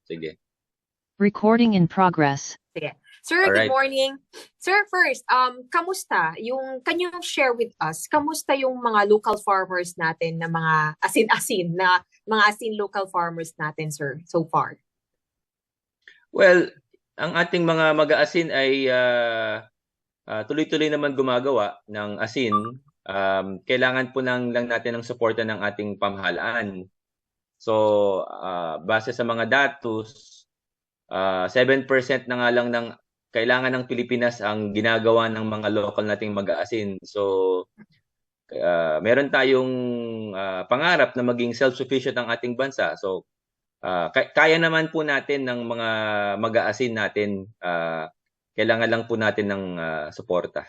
Sige. Recording in progress. Sige. Sir, good Alright. morning. Sir, first, kamusta? Can you share with us, kamusta yung mga local farmers natin na mga asin local farmers natin, sir, so far? Well, ang ating mga mag-aasin ay tuloy-tuloy naman gumagawa ng asin. Kailangan po lang natin ng suporta ng ating pamahalaan. So, base sa mga datos, 7% na nga lang ng kailangan ng Pilipinas ang ginagawa ng mga local nating mag-aasin. So, meron tayong pangarap na maging self-sufficient ang ating bansa. So, kaya naman po natin ng mga mag-aasin natin. Kailangan lang po natin ng suporta.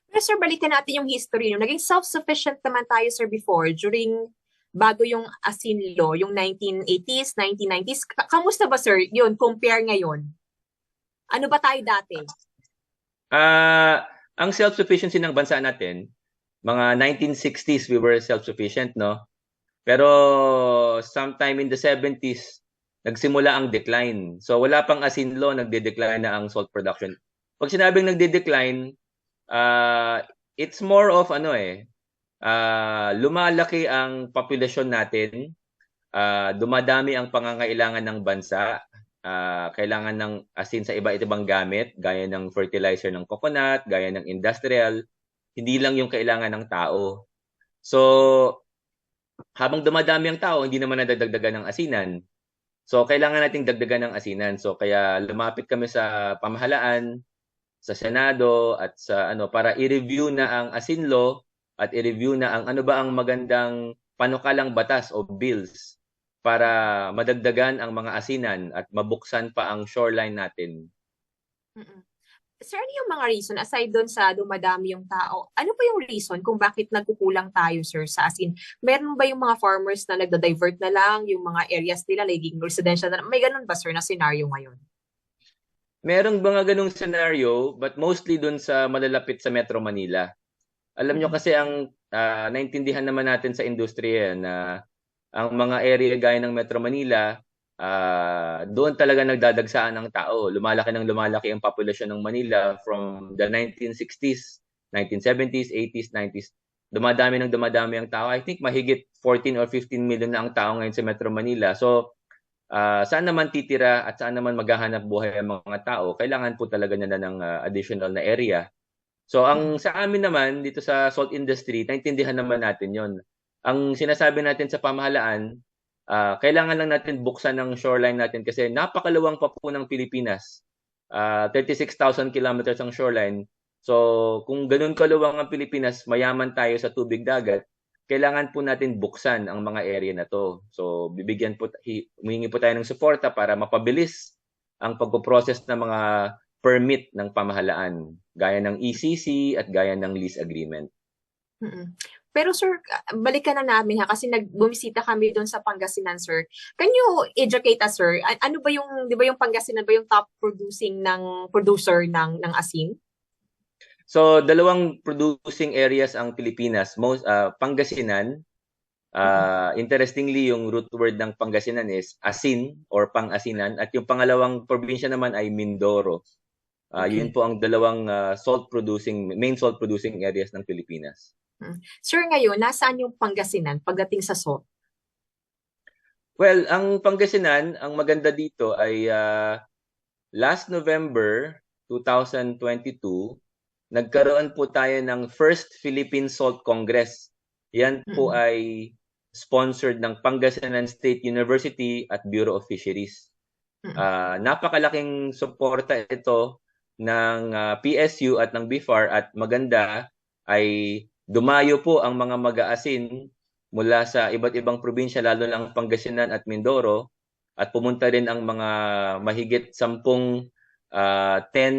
Pero sir, balikan natin yung history. Naging self-sufficient naman tayo, sir, before, bago yung asin law, yung 1980s, 1990s. Kamusta ba, sir, yun, compare ngayon? Ano ba tayo dati? Ang self-sufficiency ng bansa natin, mga 1960s we were self-sufficient, no? Pero sometime in the 70s, nagsimula ang decline. So wala pang asin law, nagde-decline na ang salt production. Pag sinabing nagde-decline, it's more of lumalaki ang populasyon natin, dumadami ang pangangailangan ng bansa, kailangan ng asin sa iba't ibang gamit, gaya ng fertilizer ng coconut, gaya ng industrial, hindi lang yung kailangan ng tao. So, habang dumadami ang tao, hindi naman nadadagdagan ng asinan. So, kailangan nating dagdagan ng asinan. So, kaya lumapit kami sa pamahalaan, sa Senado, at sa para i-review na ang asin law at i-review na ang ano ba ang magandang panukalang batas o bills para madagdagan ang mga asinan at mabuksan pa ang shoreline natin. Sir, ano yung mga reason, aside doon sa dumadami yung tao, ano pa yung reason kung bakit nagkukulang tayo, sir, sa asin? Meron ba yung mga farmers na nagda-divert na lang, yung mga areas nila, naging residential na lang? May ganun ba, sir, na scenario ngayon? Merong mga ganung scenario, but mostly doon sa malalapit sa Metro Manila. Alam nyo kasi ang naintindihan naman natin sa industriya na ang mga area gaya ng Metro Manila, doon talaga nagdadagsaan ng tao. Lumalaki ang populasyon ng Manila from the 1960s, 1970s, 80s, 90s. Dumadami ang tao. I think mahigit 14 or 15 million na ang tao ngayon sa Metro Manila. So, saan naman titira at saan naman maghahanap buhay ang mga tao? Kailangan po talaga nila ng additional na area. So, ang sa amin naman, dito sa salt industry, naintindihan naman natin yon. Ang sinasabi natin sa pamahalaan, kailangan lang natin buksan ng shoreline natin kasi napakaluwang pa po ng Pilipinas. 36,000 kilometers ang shoreline. So, kung ganun kaluwang ang Pilipinas, mayaman tayo sa tubig dagat, kailangan po natin buksan ang mga area na to. So, humingi po tayo ng suporta para mapabilis ang pagpo-process ng mga permit ng pamahalaan, gaya ng ECC at gaya ng lease agreement. Pero sir, balikan na namin kasi bumisita kami doon sa Pangasinan, sir. Can you educate us, sir? Ano ba yung, di ba yung Pangasinan ba yung top producer ng asin? So, dalawang producing areas ang Pilipinas. Pangasinan, interestingly, yung root word ng Pangasinan is asin or pang-asinan. At yung pangalawang probinsya naman ay Mindoro. Yun po ang dalawang main salt producing areas ng Pilipinas. Sir, ngayon, nasaan yung Pangasinan pagdating sa salt? Well, ang Pangasinan, ang maganda dito ay last November 2022, nagkaroon po tayo ng First Philippine Salt Congress. Yan po ay sponsored ng Pangasinan State University at Bureau of Fisheries. Napakalaking suporta ito ng PSU at ng BIFAR at maganda ay dumayo po ang mga mag-aasin mula sa iba't ibang probinsya, lalo lang Pangasinan at Mindoro, at pumunta rin ang mga mahigit 10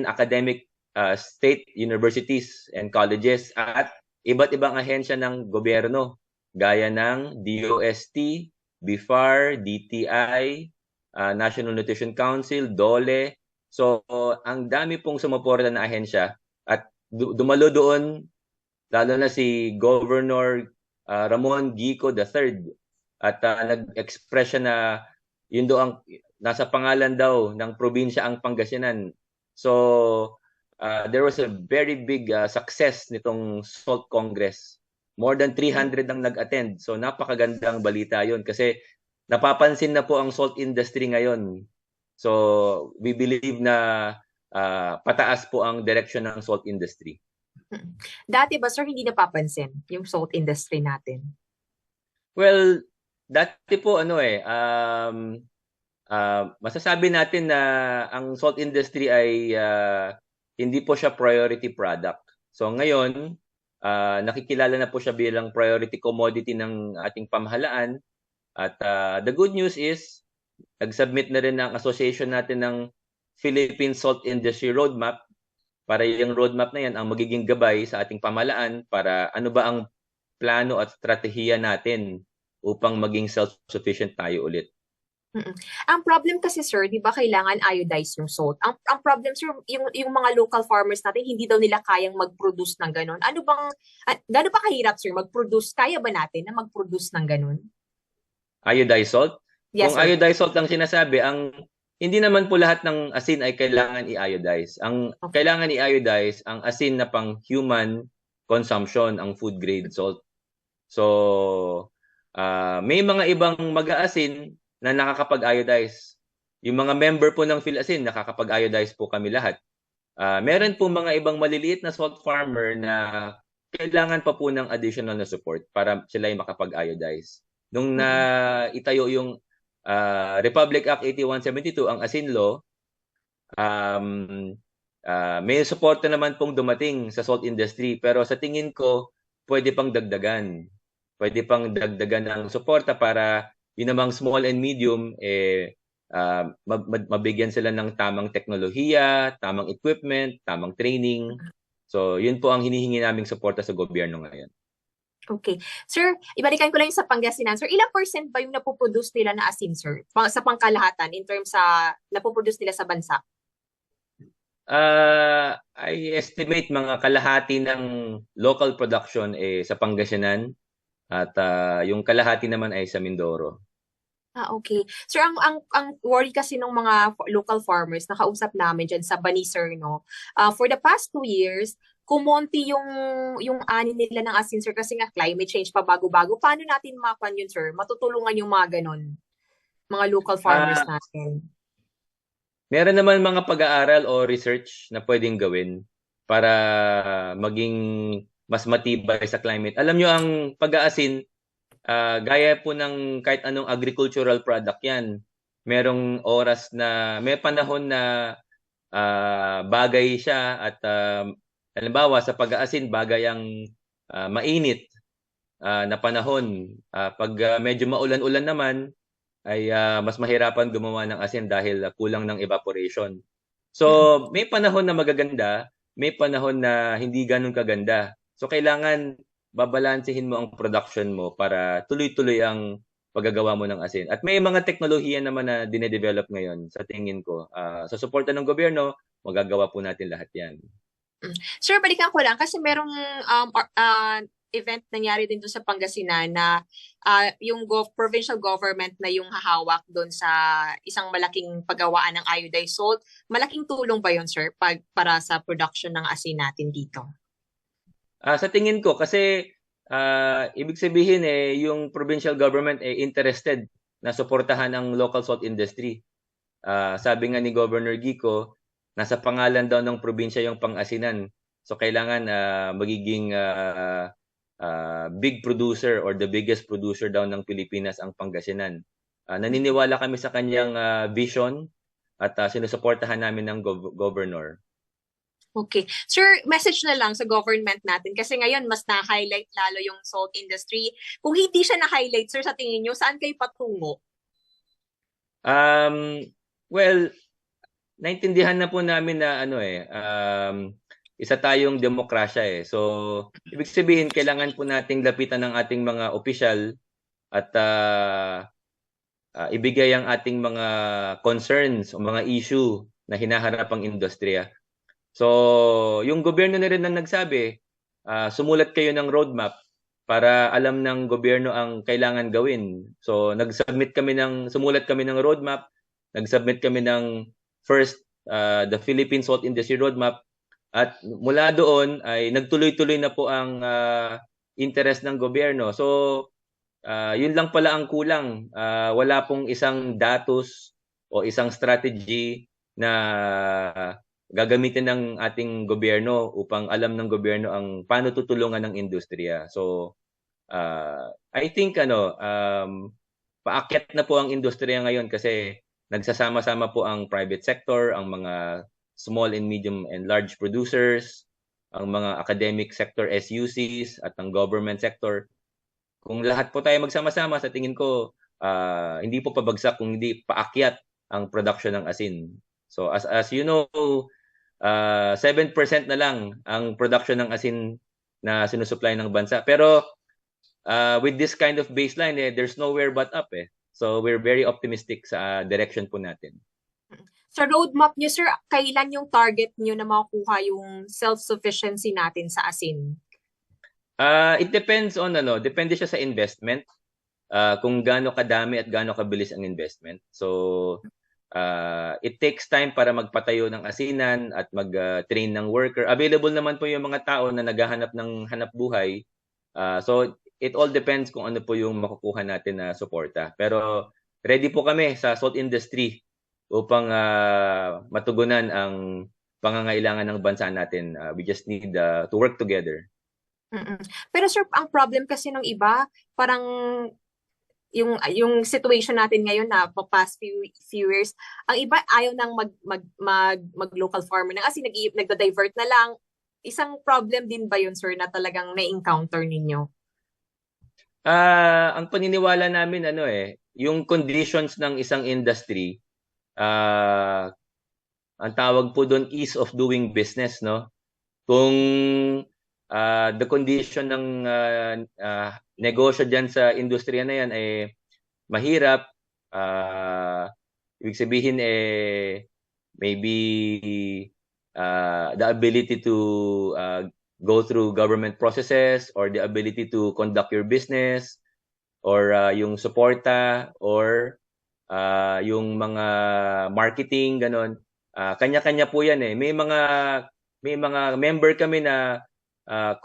academic state universities and colleges at iba't ibang ahensya ng gobyerno gaya ng DOST, BIFAR, DTI, National Nutrition Council, DOLE. So, ang dami pong sumuporta na ahensya at dumalo doon lalo na si Governor Ramon Gico III at nag-express siya na yun do ang nasa pangalan daw ng probinsya ang Pangasinan. So, there was a very big success nitong Salt Congress. More than 300 ang nag-attend. So, napakagandang balita yun kasi napapansin na po ang salt industry ngayon. So, we believe na pataas po ang direction ng salt industry. Dati ba, sir, hindi napapansin yung salt industry natin? Well, dati po masasabi natin na ang salt industry ay hindi po siya priority product. So ngayon, nakikilala na po siya bilang priority commodity ng ating pamahalaan. At the good news is, nag-submit na rin ang association natin ng Philippine Salt Industry Roadmap para yung roadmap na yan ang magiging gabay sa ating pamahalaan para ano ba ang plano at strategiya natin upang maging self-sufficient tayo ulit. Ang problem kasi, sir, di ba kailangan iodize yung salt? Ang problem, sir, yung mga local farmers natin, hindi daw nila kayang mag-produce ng ganun. Gano'n ba kahirap, sir, mag-produce? Kaya ba natin na mag-produce ng ganun? Iodized salt? Yes, Kung sir. iodized salt lang sinasabi, hindi naman po lahat ng asin ay kailangan i-iodize. Ang kailangan i-iodize ang asin na pang human consumption, ang food grade salt. So, may mga ibang mag-aasin na nakakapag-iodize. Yung mga member po ng PhilAsin, nakakapag-iodize po kami lahat. Meron po mga ibang maliliit na salt farmer na kailangan pa po ng additional na support para sila ay makapag-iodize. Nung itayo yung Republic Act 8172, ang Asin Law, may suporta naman pong dumating sa salt industry. Pero sa tingin ko, pwede pang dagdagan. Pwede pang dagdagan ng suporta para yun namang small and medium, mabigyan sila ng tamang teknolohiya, tamang equipment, tamang training. So, yun po ang hinihingi naming suporta sa gobyerno ngayon. Okay. Sir, ibalikan ko lang yung sa Pangasinan. Sir, ilang % ba yung napoproduce nila na asin, sir? Sa pangkalahatan, in terms sa napoproduce nila sa bansa? I estimate mga kalahati ng local production sa Pangasinan at yung kalahati naman ay sa Mindoro. Okay. Sir, ang worry kasi ng mga local farmers, nakausap namin dyan sa Bani, sir, no? For the past 2 years, kumonti yung ani nila ng asin, sir, kasi nga climate change pa bago-bago. Paano natin mapan yun, sir? Matutulungan yung mga ganon, mga local farmers natin. Meron naman mga pag-aaral o research na pwedeng gawin para maging mas matibay sa climate. Alam nyo, ang pag-aasin, gaya po ng kahit anong agricultural product yan, merong oras na, may panahon na bagay siya at halimbawa sa pag-aasin, bagay ang mainit na panahon. Pag medyo maulan-ulan naman, ay mas mahirapan gumawa ng asin dahil kulang ng evaporation. So, may panahon na magaganda, may panahon na hindi ganun kaganda. So, kailangan babalansehin mo ang production mo para tuloy-tuloy ang paggagawa mo ng asin. At may mga teknolohiya naman na dinedevelop ngayon sa tingin ko. Sa suporta ng gobyerno, magagawa po natin lahat yan. Sir, balikan ko lang kasi merong event nangyari din doon sa Pangasinan na yung provincial government na yung hahawak doon sa isang malaking paggawaan ng iodized salt. Malaking tulong ba yun, sir, para sa production ng asin natin dito? Sa tingin ko, kasi ibig sabihin yung provincial government interested na suportahan ang local salt industry. Sabi nga ni Governor Gico, nasa pangalan daw ng probinsya yung Pangasinan. So kailangan magiging big producer or the biggest producer daw ng Pilipinas ang Pangasinan. Naniniwala kami sa kanyang vision at sinusuportahan namin ng governor. Okay. Sir, message na lang sa government natin kasi ngayon mas na-highlight lalo yung salt industry. Kung hindi siya na-highlight, sir, sa tingin nyo, saan kayo patungo? Well, naintindihan na po namin na isa tayong demokrasya . So, ibig sabihin, kailangan po nating lapitan ng ating mga opisyal at ibigay ang ating mga concerns o mga issue na hinaharap ang industriya. So, yung gobyerno na rin ang nagsabi, sumulat kayo ng roadmap para alam ng gobyerno ang kailangan gawin. So, sumulat kami ng roadmap, Nag-submit kami ng first the Philippine Salt Industry Roadmap at mula doon ay nagtuloy-tuloy na po ang interest ng gobyerno. So yun lang pala ang kulang. Wala pong isang datos o isang strategy na gagamitin ng ating gobyerno upang alam ng gobyerno ang paano tutulungan ng industriya. So I think paakyat na po ang industriya ngayon kasi nagsasama-sama po ang private sector, ang mga small and medium and large producers, ang mga academic sector SUCs at ang government sector. Kung lahat po tayo magsama-sama, sa tingin ko hindi po pabagsak kung hindi paakyat ang production ng asin. So as you know, 7% na lang ang production ng asin na sinusupply ng bansa. Pero with this kind of baseline, there's nowhere but up. So we're very optimistic sa direction po natin. Sa roadmap niyo, sir, kailan yung target niyo na makukuha yung self-sufficiency natin sa asin? It depends on depende siya sa investment. Kung gaano kadami at gaano kabilis ang investment. So it takes time para magpatayo ng asinan at mag-train ng worker. Available naman po yung mga tao na naghahanap ng hanap buhay. So it all depends kung ano po yung makukuha natin na suporta. Pero ready po kami sa salt industry upang matugunan ang pangangailangan ng bansa natin. We just need to work together. Pero sir, ang problem kasi ng iba, parang yung situation natin ngayon na past few years, ang iba ayaw nang mag local farmer na kasi nagda-divert na lang. Isang problem din ba yun, sir, na talagang na-encounter ninyo? Ang paniniwala namin yung conditions ng isang industry, ang tawag po doon ease of doing business, no? Kung the condition ng negosyo diyan sa industriya na yan ay mahirap, ibig sabihin maybe the ability to go through government processes or the ability to conduct your business or yung suporta or yung mga marketing ganon. Kanya-kanya po yan may mga member kami na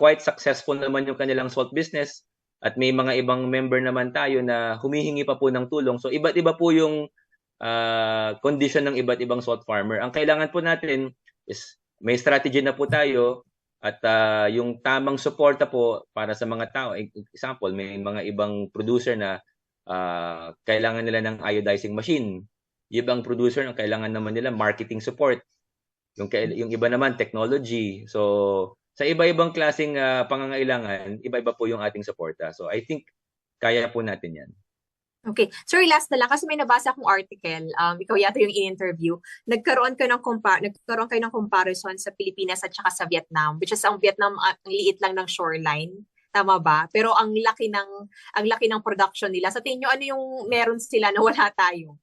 quite successful naman yung kanilang salt business at may mga ibang member naman tayo na humihingi pa po ng tulong. So iba't iba po yung condition ng iba't ibang salt farmer. Ang kailangan po natin is may strategy na po tayo at yung tamang suporta po para sa mga tao. Example, may mga ibang producer na kailangan nila ng iodizing machine. Yung ibang producer na kailangan naman nila marketing support. Yung iba naman technology. So sa iba-ibang klaseng pangangailangan, iba-iba po yung ating suporta. So I think kaya po natin yan. Okay. Sorry, last na lang kasi may nabasa akong article. Ikaw yata yung in-interview. Nagkaroon kayo ng comparison sa Pilipinas at saka sa Vietnam, which is ang Vietnam ang liit lang ng shoreline. Tama ba? Pero ang laki ng production nila. Sa tingin nyo, ano yung meron sila na wala tayo?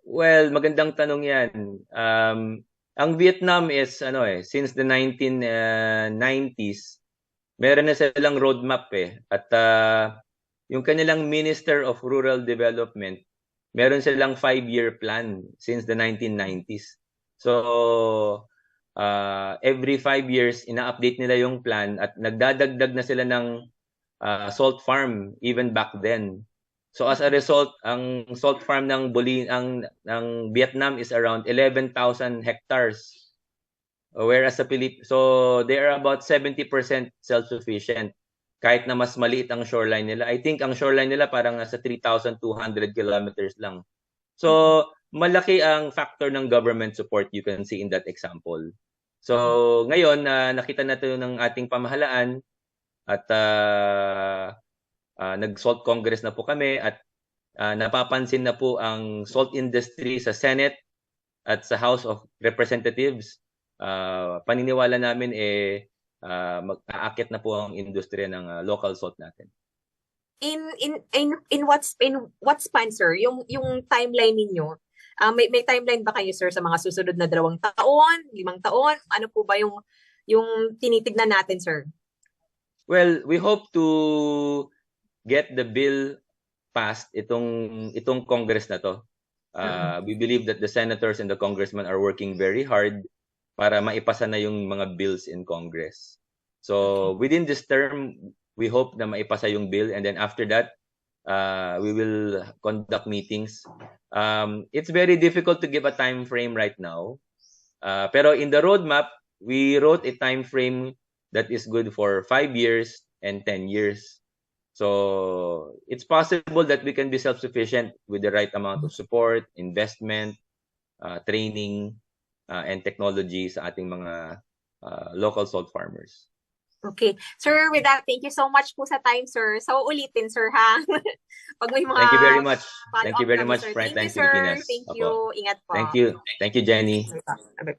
Well, magandang tanong yan. Ang Vietnam is since the 1990s, meron na silang roadmap at yung kanilang Minister of Rural Development, meron silang 5-year plan since the 1990s. So every 5 years ina-update nila yung plan at nagdadagdag na sila ng salt farm even back then. So as a result, ang salt farm ng Vietnam is around 11,000 hectares. Whereas sa so they are about 70% self-sufficient kahit na mas maliit ang shoreline nila. I think ang shoreline nila parang nasa 3,200 kilometers lang. So malaki ang factor ng government support you can see in that example. So ngayon nakita natin ng ating pamahalaan at nag-salt congress na po kami at napapansin na po ang salt industry sa Senate at sa House of Representatives. Paniniwala namin mag-aakit na po ang industriya ng local salt natin. In what span, sir? Yung timeline ninyo, may timeline ba kayo, sir, sa mga susunod na 2 taon, 5 taon? Ano po ba yung tinitignan natin, sir? Well, we hope to get the bill passed itong Congress na to. We believe that the senators and the congressmen are working very hard para maipasa na yung mga bills in Congress. So within this term, we hope na maipasa yung bill, and then after that, we will conduct meetings. It's very difficult to give a time frame right now. Pero in the roadmap, we wrote a time frame that is good for 5 years and 10 years. So it's possible that we can be self-sufficient with the right amount of support, investment, training, and technology sa ating mga local salt farmers. Okay. Sir, with that, thank you so much po sa time, sir. So, ulitin, sir, ha? Pag may mga Thank you very much. follow-up Thank you very kami, much, sir. Prime Thank Time you, sir. Pilipinas. Thank Opo. you. Ingat po. Thank you. Thank you, Jenny. Okay.